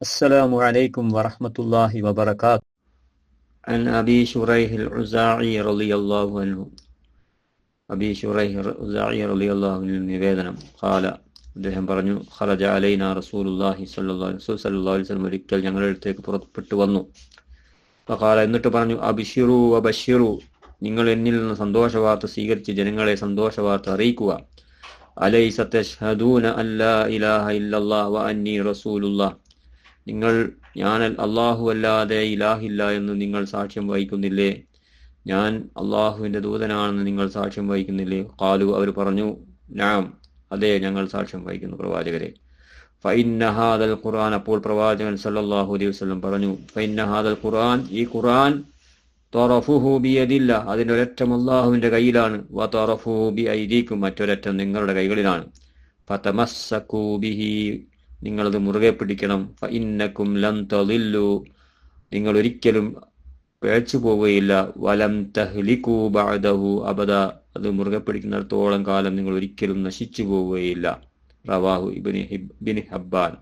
السلام عليكم ورحمة الله وبركاته. عن أبي شريح العزاعي رضي الله عنه أبي شريح العزاعي رضي الله عنه നിവേദനം قال അദ്ദേഹം പറഞ്ഞു ഖറജ അലൈന റസൂലുള്ളാഹി സ്വല്ലല്ലാഹു അലൈഹി വസല്ലം ഒരിക്കൽ ഞങ്ങളുടെ അടുത്തേക്ക് പുറപ്പെട്ടു വന്നു. ഫഖാല എന്നിട്ട് പറഞ്ഞു അബ്ശിറു വബശ്ശിറു നിങ്ങൾ എന്നിൽ നിന്ന് സന്തോഷവാർത്ത സ്വീകരിച്ച് ജനങ്ങളെ സന്തോഷവാർത്ത അറിയിക്കുക. അലൈസ തശ്ഹദൂന അല്ലാ ഇലാഹ ഇല്ലല്ലാഹ് വ അന്നി റസൂലുള്ളാഹ് നിങ്ങൾ ഞാൻ അല്ലാഹു അല്ലാതെ ഇലാഹില്ല എന്ന് നിങ്ങൾ സാക്ഷ്യം വഹിക്കുന്നില്ലേ? ഞാൻ അള്ളാഹുവിന്റെ ദൂതനാണെന്ന് നിങ്ങൾ സാക്ഷ്യം വഹിക്കുന്നില്ലേ? ഖാലു അവർ പറഞ്ഞു നഅം അതെ ഞങ്ങൾ സാക്ഷ്യം വഹിക്കുന്നു പ്രവാചകരെ. ഫഇന്ന ഹാദൽ ഖുർആൻ അപ്പോൾ പ്രവാചകൻ സല്ലല്ലാഹു അലൈഹി വസല്ലം പറഞ്ഞു ഫഇന്ന ഹാദൽ ഖുർആൻ ഈ ഖുർആൻ തറഫുഹു ബിയദില്ല അതിന്റെ ഒരറ്റം അള്ളാഹുവിന്റെ കയ്യിലാണ്. വ തറഫുഹു ബിഐദീക്കും മറ്റൊരറ്റം നിങ്ങളുടെ കൈകളിലാണ്. ഫതമസ്സകൂ ബിഹി നിങ്ങളത് മുറുകെ പിടിക്കണം. ഫഇന്നകും ലൻ തളില്ലു നിങ്ങൾ ഒരിക്കലും പിഴച്ചു പോവുകയില്ല. വലം തഹ്ലികൂ ബഅദഹു അബദ അത് മുറുകെ പിടിക്കുന്നിടത്തോളം കാലം നിങ്ങൾ ഒരിക്കലും നശിച്ചു പോവുകയില്ല. റവാഹു ഇബ്നു ഹിബ്ബാൻ.